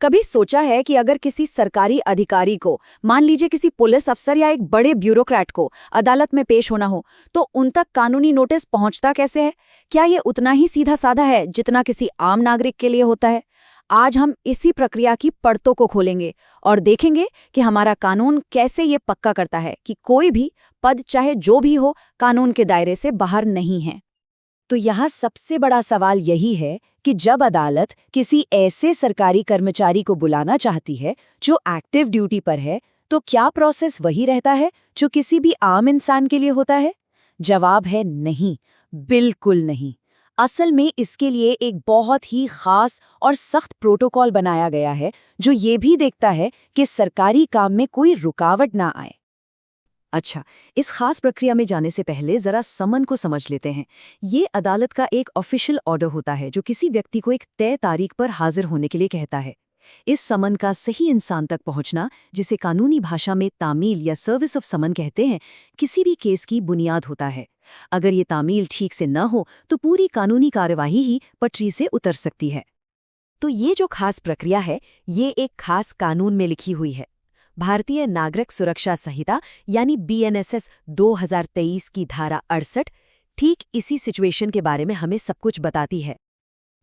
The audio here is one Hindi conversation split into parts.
कभी सोचा है कि अगर किसी सरकारी अधिकारी को, मान लीजिए किसी पुलिस अफसर या एक बड़े ब्यूरोक्रेट को अदालत में पेश होना हो, तो उन तक कानूनी नोटिस पहुंचता कैसे है? क्या ये उतना ही सीधा साधा है जितना किसी आम नागरिक के लिए होता है? आज हम इसी प्रक्रिया की परतों को खोलेंगे और देखेंगे कि हमारा कानून कैसे ये पक्का करता है कि कोई भी पद, चाहे जो भी हो, कानून के दायरे से बाहर नहीं है। तो यहाँ सबसे बड़ा सवाल यही है कि जब अदालत किसी ऐसे सरकारी कर्मचारी को बुलाना चाहती है जो एक्टिव ड्यूटी पर है, तो क्या प्रोसेस वही रहता है जो किसी भी आम इंसान के लिए होता है? जवाब है नहीं, बिल्कुल नहीं। असल में इसके लिए एक बहुत ही खास और सख्त प्रोटोकॉल बनाया गया है जो ये भी देखता है कि सरकारी काम में कोई रुकावट ना आए। अच्छा, इस खास प्रक्रिया में जाने से पहले जरा समन को समझ लेते हैं। ये अदालत का एक ऑफिशियल ऑर्डर होता है जो किसी व्यक्ति को एक तय तारीख पर हाजिर होने के लिए कहता है। इस समन का सही इंसान तक पहुंचना, जिसे कानूनी भाषा में तामील या सर्विस ऑफ समन कहते हैं, किसी भी केस की बुनियाद होता है। अगर ये तामील ठीक से न हो तो पूरी कानूनी कार्यवाही ही पटरी से उतर सकती है। तो ये जो खास प्रक्रिया है, ये एक खास कानून में लिखी हुई है। भारतीय नागरिक सुरक्षा संहिता यानी BNSS 2023 की धारा 68 ठीक इसी सिचुएशन के बारे में हमें सब कुछ बताती है।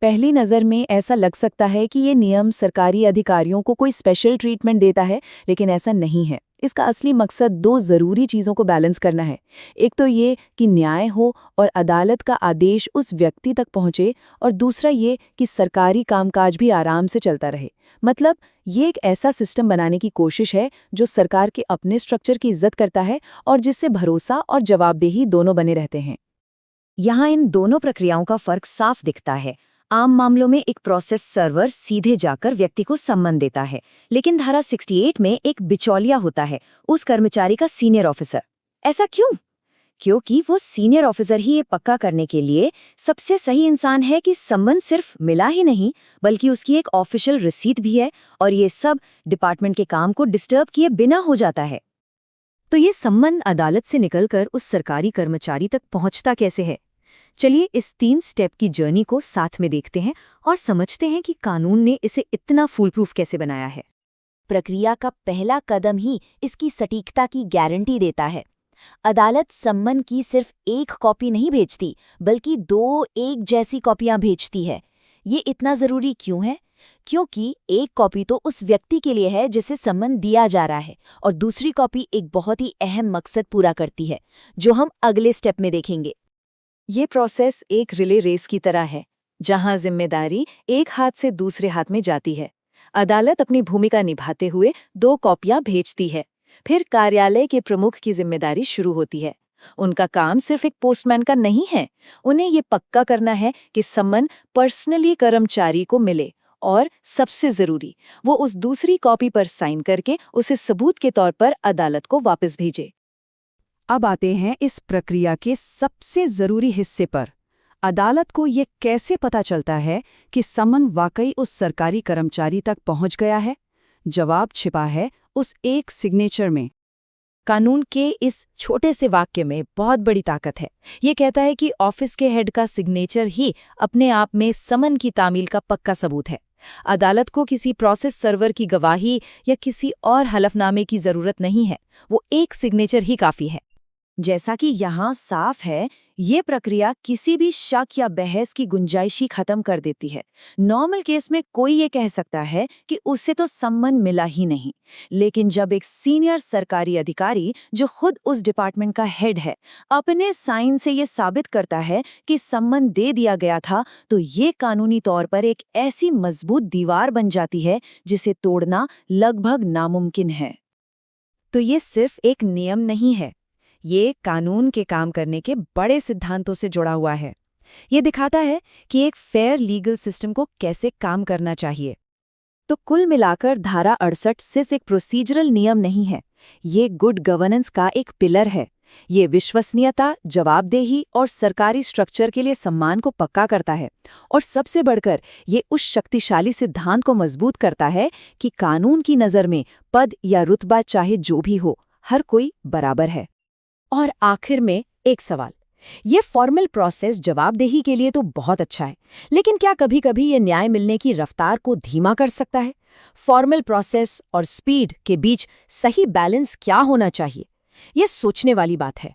पहली नज़र में ऐसा लग सकता है कि ये नियम सरकारी अधिकारियों को कोई स्पेशल ट्रीटमेंट देता है, लेकिन ऐसा नहीं है। इसका असली मकसद दो ज़रूरी चीज़ों को बैलेंस करना है। एक तो ये कि न्याय हो और अदालत का आदेश उस व्यक्ति तक पहुंचे, और दूसरा ये कि सरकारी कामकाज भी आराम से चलता रहे। मतलब ये एक ऐसा सिस्टम बनाने की कोशिश है जो सरकार के अपने स्ट्रक्चर की इज्जत करता है और जिससे भरोसा और जवाबदेही दोनों बने रहते हैं। यहाँ इन दोनों प्रक्रियाओं का फर्क साफ दिखता है। आम मामलों में एक प्रोसेस सर्वर सीधे जाकर व्यक्ति को सम्मन देता है, लेकिन धारा 68 में एक बिचौलिया होता है, उस कर्मचारी का सीनियर ऑफिसर। ऐसा क्यों? क्योंकि वो सीनियर ऑफिसर ही ये पक्का करने के लिए सबसे सही इंसान है कि सम्मन सिर्फ मिला ही नहीं, बल्कि उसकी एक ऑफिशियल रिसीट भी है, और ये सब डिपार्टमेंट के काम को डिस्टर्ब किए बिना हो जाता है। तो ये सम्मन अदालत से निकलकर उस सरकारी कर्मचारी तक पहुंचता कैसे है? चलिए इस 3 स्टेप की जर्नी को साथ में देखते हैं और समझते हैं कि कानून ने इसे इतना फूलप्रूफ कैसे बनाया है। प्रक्रिया का पहला कदम ही इसकी सटीकता की गारंटी देता है। अदालत सम्मन की सिर्फ एक कॉपी नहीं भेजती, बल्कि 2 एक जैसी कॉपियां भेजती है। ये इतना जरूरी क्यों है? क्योंकि एक कॉपी तो उस व्यक्ति के लिए है जिसे सम्मन दिया जा रहा है, और दूसरी कॉपी एक बहुत ही अहम मकसद पूरा करती है, जो हम अगले स्टेप में देखेंगे। ये प्रोसेस एक रिले रेस की तरह है, जहां जिम्मेदारी एक हाथ से दूसरे हाथ में जाती है। अदालत अपनी भूमिका निभाते हुए 2 कॉपियां भेजती है। फिर कार्यालय के प्रमुख की जिम्मेदारी शुरू होती है। उनका काम सिर्फ एक पोस्टमैन का नहीं है। उन्हें ये पक्का करना है कि सम्मन पर्सनली कर्मचारी को मिले, और सबसे जरूरी, वो उस दूसरी कॉपी पर साइन करके उसे सबूत के तौर पर अदालत को वापस भेजे। अब आते हैं इस प्रक्रिया के सबसे जरूरी हिस्से पर। अदालत को ये कैसे पता चलता है कि सम्मन वाकई उस सरकारी कर्मचारी तक पहुंच गया है? जवाब छिपा है उस एक सिग्नेचर में। कानून के इस छोटे से वाक्य में बहुत बड़ी ताकत है। ये कहता है कि ऑफिस के हेड का सिग्नेचर ही अपने आप में समन की तामील का पक्का सबूत है। अदालत को किसी प्रोसेस सर्वर की गवाही या किसी और हलफनामे की जरूरत नहीं है, वो एक सिग्नेचर ही काफी है। जैसा कि यहाँ साफ है, ये प्रक्रिया किसी भी शक या बहस की गुंजाइश ही खत्म कर देती है। नॉर्मल केस में कोई ये कह सकता है कि उसे तो सम्मन मिला ही नहीं, लेकिन जब एक सीनियर सरकारी अधिकारी जो खुद उस डिपार्टमेंट का हेड है अपने साइन से ये साबित करता है कि सम्मन दे दिया गया था, तो ये कानूनी तौर पर एक ऐसी मजबूत दीवार बन जाती है जिसे तोड़ना लगभग नामुमकिन है। तो ये सिर्फ एक नियम नहीं है, ये कानून के काम करने के बड़े सिद्धांतों से जुड़ा हुआ है। ये दिखाता है कि एक फेयर लीगल सिस्टम को कैसे काम करना चाहिए। तो कुल मिलाकर धारा 68 सिर्फ एक प्रोसीजरल नियम नहीं है, ये गुड गवर्नेंस का एक पिलर है। ये विश्वसनीयता, जवाबदेही और सरकारी स्ट्रक्चर के लिए सम्मान को पक्का करता है, और सबसे बढ़कर ये उस शक्तिशाली सिद्धांत को मजबूत करता है कि कानून की नज़र में पद या रुतबा चाहे जो भी हो, हर कोई बराबर है। और आखिर में एक सवाल, ये फॉर्मल प्रोसेस जवाबदेही के लिए तो बहुत अच्छा है, लेकिन क्या कभी-कभी ये न्याय मिलने की रफ्तार को धीमा कर सकता है? फॉर्मल प्रोसेस और स्पीड के बीच सही बैलेंस क्या होना चाहिए? ये सोचने वाली बात है।